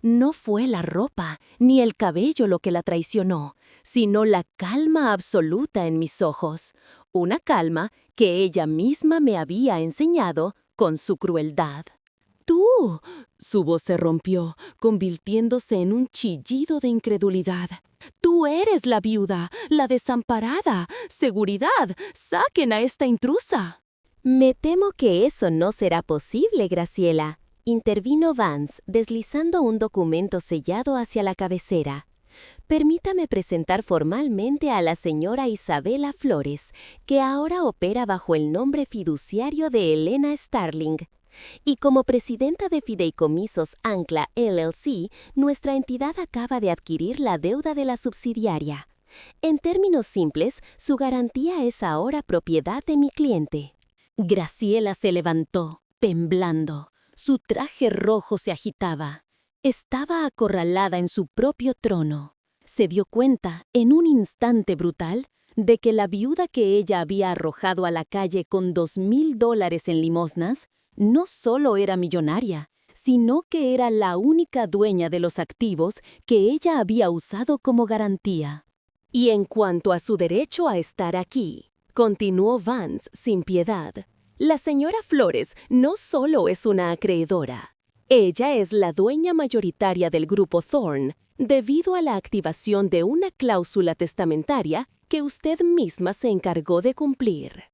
No fue la ropa ni el cabello lo que la traicionó, sino la calma absoluta en mis ojos, una calma que ella misma me había enseñado con su crueldad. «¡Tú!», su voz se rompió, convirtiéndose en un chillido de incredulidad. «Tú eres la viuda, la desamparada. ¡Seguridad! ¡Saquen a esta intrusa!». «Me temo que eso no será posible, Graciela», intervino Vance, deslizando un documento sellado hacia la cabecera. «Permítame presentar formalmente a la señora Isabela Flores, que ahora opera bajo el nombre fiduciario de Elena Starling. Y como presidenta de Fideicomisos Ancla LLC, nuestra entidad acaba de adquirir la deuda de la subsidiaria. En términos simples, su garantía es ahora propiedad de mi cliente. Graciela se levantó, temblando. Su traje rojo se agitaba. Estaba acorralada en su propio trono. Se dio cuenta, en un instante brutal, de que la viuda que ella había arrojado a la calle con $2,000 en limosnas no solo era millonaria, sino que era la única dueña de los activos que ella había usado como garantía. Y en cuanto a su derecho a estar aquí, continuó Vance sin piedad, la señora Flores no solo es una acreedora. Ella es la dueña mayoritaria del grupo Thorne, debido a la activación de una cláusula testamentaria que usted misma se encargó de cumplir.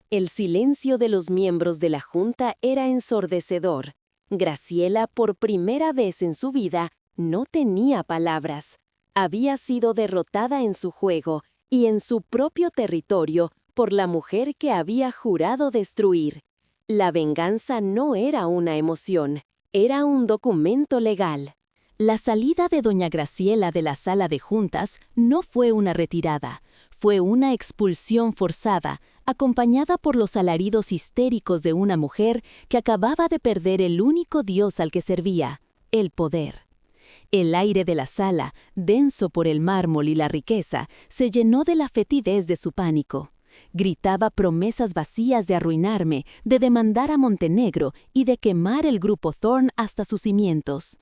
El silencio de los miembros de la Junta era ensordecedor. Graciela, por primera vez en su vida, no tenía palabras. Había sido derrotada en su juego y en su propio territorio por la mujer que había jurado destruir. La venganza no era una emoción, era un documento legal. La salida de doña Graciela de la sala de juntas no fue una retirada, fue una expulsión forzada, acompañada por los alaridos histéricos de una mujer que acababa de perder el único dios al que servía, el poder. El aire de la sala, denso por el mármol y la riqueza, se llenó de la fetidez de su pánico. Gritaba promesas vacías de arruinarme, de demandar a Montenegro y de quemar el grupo Thorne hasta sus cimientos.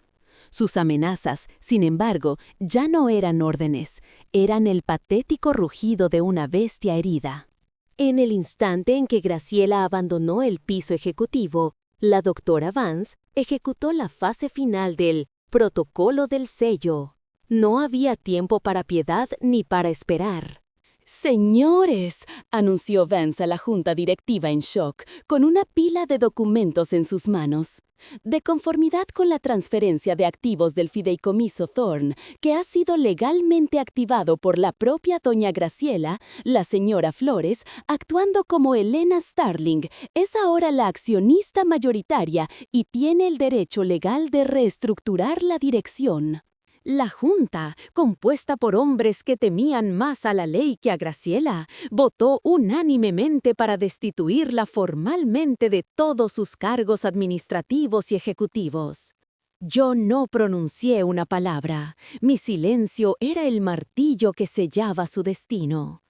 Sus amenazas, sin embargo, ya no eran órdenes, eran el patético rugido de una bestia herida. En el instante en que Graciela abandonó el piso ejecutivo, la doctora Vance ejecutó la fase final del protocolo del sello. No había tiempo para piedad ni para esperar. «Señores», anunció Vance a la junta directiva en shock, con una pila de documentos en sus manos. De conformidad con la transferencia de activos del fideicomiso Thorne, que ha sido legalmente activado por la propia doña Graciela, la señora Flores, actuando como Elena Starling, es ahora la accionista mayoritaria y tiene el derecho legal de reestructurar la dirección. La Junta, compuesta por hombres que temían más a la ley que a Graciela, votó unánimemente para destituirla formalmente de todos sus cargos administrativos y ejecutivos. Yo no pronuncié una palabra. Mi silencio era el martillo que sellaba su destino.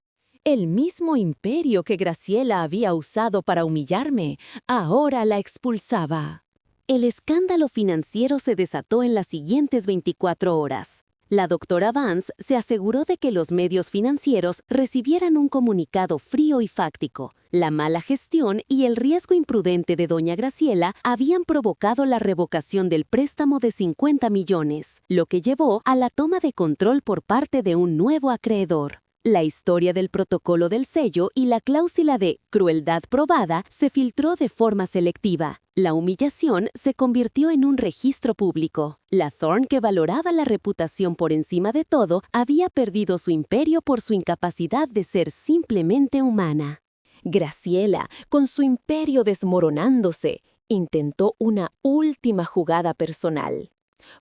El mismo imperio que Graciela había usado para humillarme, ahora la expulsaba. El escándalo financiero se desató en las siguientes 24 horas. La doctora Vance se aseguró de que los medios financieros recibieran un comunicado frío y fáctico. La mala gestión y el riesgo imprudente de doña Graciela habían provocado la revocación del préstamo de 50 millones, lo que llevó a la toma de control por parte de un nuevo acreedor. La historia del protocolo del sello y la cláusula de crueldad probada se filtró de forma selectiva. La humillación se convirtió en un registro público. La Thorne, que valoraba la reputación por encima de todo, había perdido su imperio por su incapacidad de ser simplemente humana. Graciela, con su imperio desmoronándose, intentó una última jugada personal.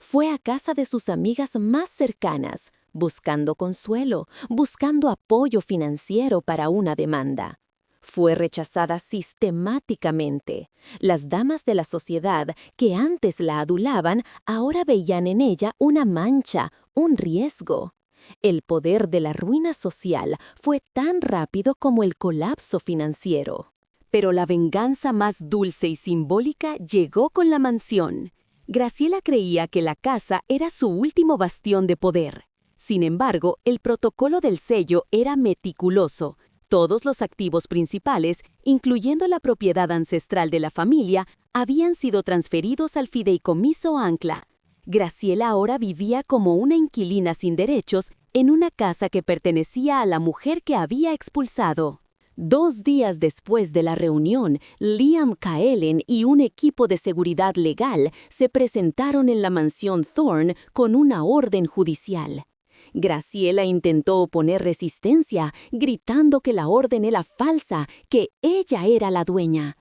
Fue a casa de sus amigas más cercanas, buscando consuelo, buscando apoyo financiero para una demanda. Fue rechazada sistemáticamente. Las damas de la sociedad que antes la adulaban, ahora veían en ella una mancha, un riesgo. El poder de la ruina social fue tan rápido como el colapso financiero. Pero la venganza más dulce y simbólica llegó con la mansión. Graciela creía que la casa era su último bastión de poder. Sin embargo, el protocolo del sello era meticuloso. Todos los activos principales, incluyendo la propiedad ancestral de la familia, habían sido transferidos al fideicomiso Ancla. Graciela ahora vivía como una inquilina sin derechos en una casa que pertenecía a la mujer que había expulsado. 2 días después de la reunión, Liam Caelen y un equipo de seguridad legal se presentaron en la mansión Thorne con una orden judicial. Graciela intentó oponer resistencia, gritando que la orden era falsa, que ella era la dueña.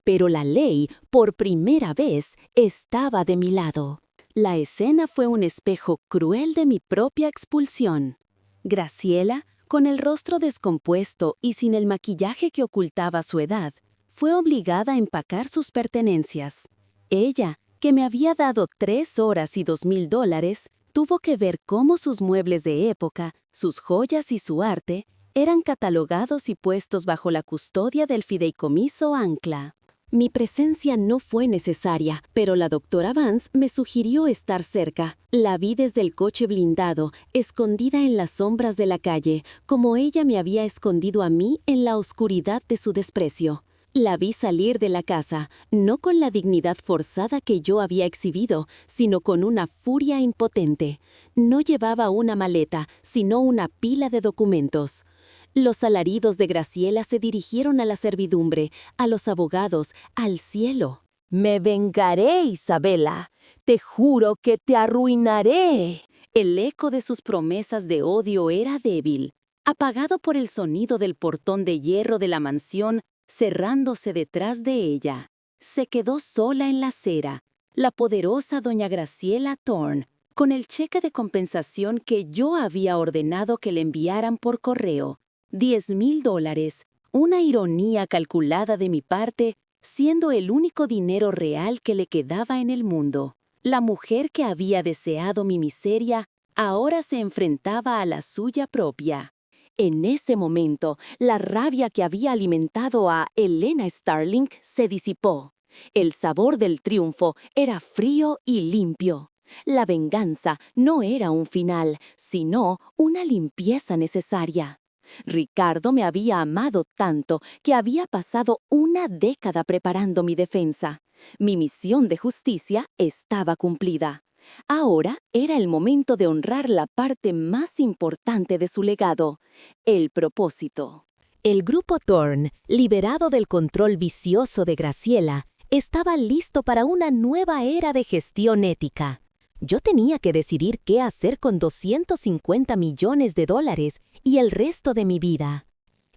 pero la ley, por primera vez, estaba de mi lado. La escena fue un espejo cruel de mi propia expulsión. Graciela, con el rostro descompuesto y sin el maquillaje que ocultaba su edad, fue obligada a empacar sus pertenencias. Ella, que me había dado 3 horas y $2,000, tuvo que ver cómo sus muebles de época, sus joyas y su arte eran catalogados y puestos bajo la custodia del fideicomiso Ancla. Mi presencia no fue necesaria, pero la doctora Vance me sugirió estar cerca. La vi desde el coche blindado, escondida en las sombras de la calle, como ella me había escondido a mí en la oscuridad de su desprecio. La vi salir de la casa, no con la dignidad forzada que yo había exhibido, sino con una furia impotente. No llevaba una maleta, sino una pila de documentos. Los alaridos de Graciela se dirigieron a la servidumbre, a los abogados, al cielo. «Me vengaré, Isabela. Te juro que te arruinaré». El eco de sus promesas de odio era débil, apagado por el sonido del portón de hierro de la mansión cerrándose detrás de ella. Se quedó sola en la acera, la poderosa doña Graciela Thorne, con el cheque de compensación que yo había ordenado que le enviaran por correo. $10,000, una ironía calculada de mi parte, siendo el único dinero real que le quedaba en el mundo. La mujer que había deseado mi miseria ahora se enfrentaba a la suya propia. En ese momento, la rabia que había alimentado a Elena Starling se disipó. El sabor del triunfo era frío y limpio. La venganza no era un final, sino una limpieza necesaria. Ricardo me había amado tanto que había pasado una década preparando mi defensa. Mi misión de justicia estaba cumplida. Ahora era el momento de honrar la parte más importante de su legado, el propósito. El grupo Thorne, liberado del control vicioso de Graciela, estaba listo para una nueva era de gestión ética. Yo tenía que decidir qué hacer con $250 millones y el resto de mi vida.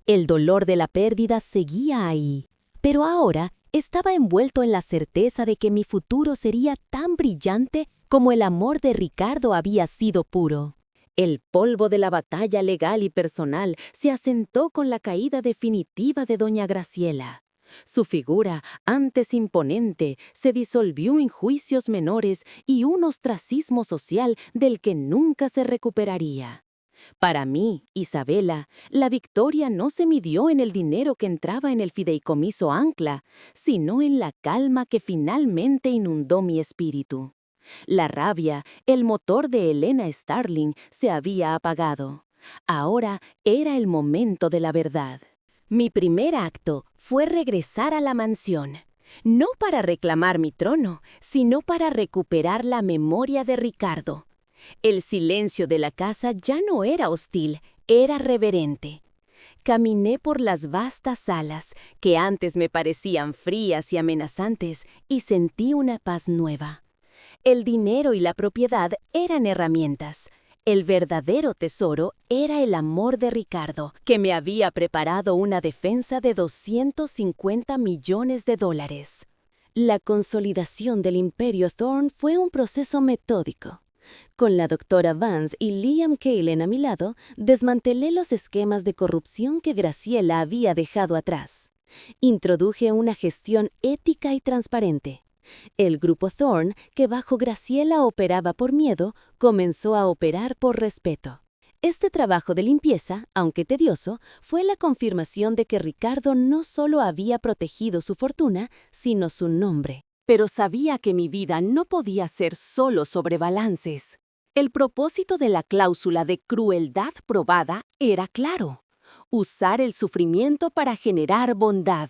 El dolor de la pérdida seguía ahí, pero ahora estaba envuelto en la certeza de que mi futuro sería tan brillante como el amor de Ricardo había sido puro. El polvo de la batalla legal y personal se asentó con la caída definitiva de doña Graciela. Su figura, antes imponente, se disolvió en juicios menores y un ostracismo social del que nunca se recuperaría. Para mí, Isabela, la victoria no se midió en el dinero que entraba en el fideicomiso Ancla, sino en la calma que finalmente inundó mi espíritu. La rabia, el motor de Elena Starling, se había apagado. Ahora era el momento de la verdad. Mi primer acto fue regresar a la mansión, no para reclamar mi trono, sino para recuperar la memoria de Ricardo. El silencio de la casa ya no era hostil, era reverente. Caminé por las vastas salas, que antes me parecían frías y amenazantes, y sentí una paz nueva. El dinero y la propiedad eran herramientas. El verdadero tesoro era el amor de Ricardo, que me había preparado una defensa de $250 millones. La consolidación del imperio Thorne fue un proceso metódico. Con la doctora Vance y Liam Kaelen a mi lado, desmantelé los esquemas de corrupción que Graciela había dejado atrás. Introduje una gestión ética y transparente. El grupo Thorne, que bajo Graciela operaba por miedo, comenzó a operar por respeto. Este trabajo de limpieza, aunque tedioso, fue la confirmación de que Ricardo no solo había protegido su fortuna, sino su nombre. Pero sabía que mi vida no podía ser solo sobre balances. El propósito de la cláusula de crueldad probada era claro: usar el sufrimiento para generar bondad.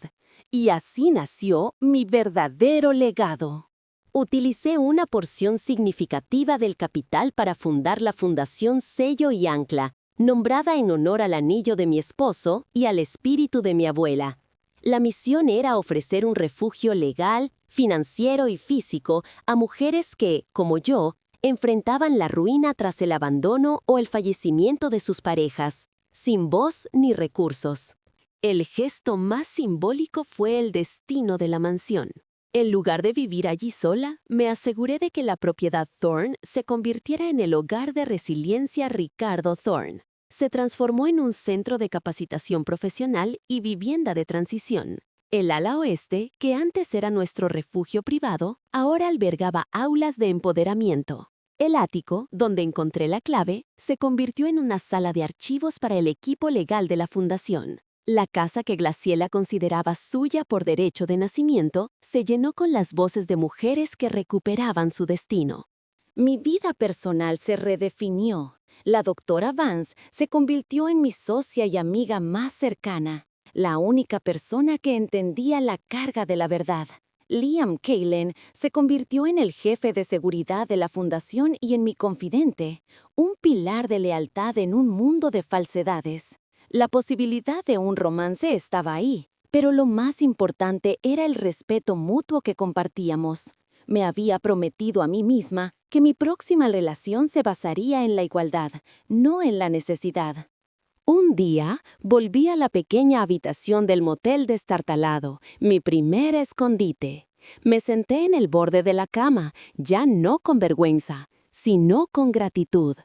Y así nació mi verdadero legado. Utilicé una porción significativa del capital para fundar la Fundación Sello y Ancla, nombrada en honor al anillo de mi esposo y al espíritu de mi abuela. La misión era ofrecer un refugio legal, financiero y físico a mujeres que, como yo, enfrentaban la ruina tras el abandono o el fallecimiento de sus parejas, sin voz ni recursos. El gesto más simbólico fue el destino de la mansión. En lugar de vivir allí sola, me aseguré de que la propiedad Thorne se convirtiera en el hogar de resiliencia Ricardo Thorne. Se transformó en un centro de capacitación profesional y vivienda de transición. El ala oeste, que antes era nuestro refugio privado, ahora albergaba aulas de empoderamiento. El ático, donde encontré la clave, se convirtió en una sala de archivos para el equipo legal de la fundación. La casa que Graciela consideraba suya por derecho de nacimiento se llenó con las voces de mujeres que recuperaban su destino. Mi vida personal se redefinió. La doctora Vance se convirtió en mi socia y amiga más cercana, la única persona que entendía la carga de la verdad. Liam Kalen se convirtió en el jefe de seguridad de la fundación y en mi confidente, un pilar de lealtad en un mundo de falsedades. La posibilidad de un romance estaba ahí, pero lo más importante era el respeto mutuo que compartíamos. Me había prometido a mí misma que mi próxima relación se basaría en la igualdad, no en la necesidad. Un día, volví a la pequeña habitación del motel destartalado, mi primer escondite. Me senté en el borde de la cama, ya no con vergüenza, sino con gratitud.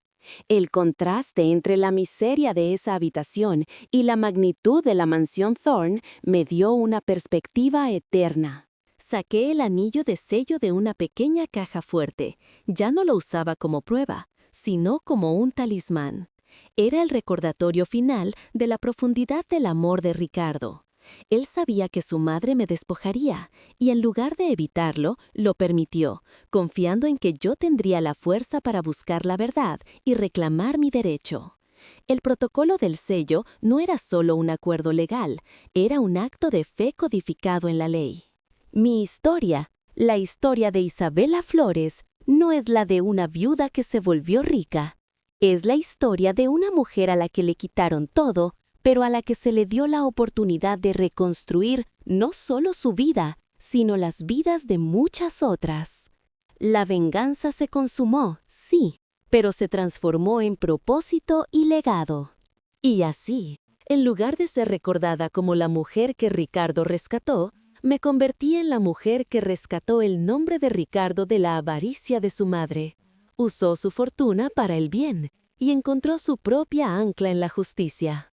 El contraste entre la miseria de esa habitación y la magnitud de la mansión Thorne me dio una perspectiva eterna. Saqué el anillo de sello de una pequeña caja fuerte. Ya no lo usaba como prueba, sino como un talismán. Era el recordatorio final de la profundidad del amor de Ricardo. Él sabía que su madre me despojaría, y en lugar de evitarlo, lo permitió, confiando en que yo tendría la fuerza para buscar la verdad y reclamar mi derecho. El protocolo del sello no era solo un acuerdo legal, era un acto de fe codificado en la ley. Mi historia, la historia de Isabela Flores, no es la de una viuda que se volvió rica. Es la historia de una mujer a la que le quitaron todo, pero a la que se le dio la oportunidad de reconstruir no solo su vida, sino las vidas de muchas otras. La venganza se consumó, sí, pero se transformó en propósito y legado. Y así, en lugar de ser recordada como la mujer que Ricardo rescató, me convertí en la mujer que rescató el nombre de Ricardo de la avaricia de su madre. Usó su fortuna para el bien y encontró su propia ancla en la justicia.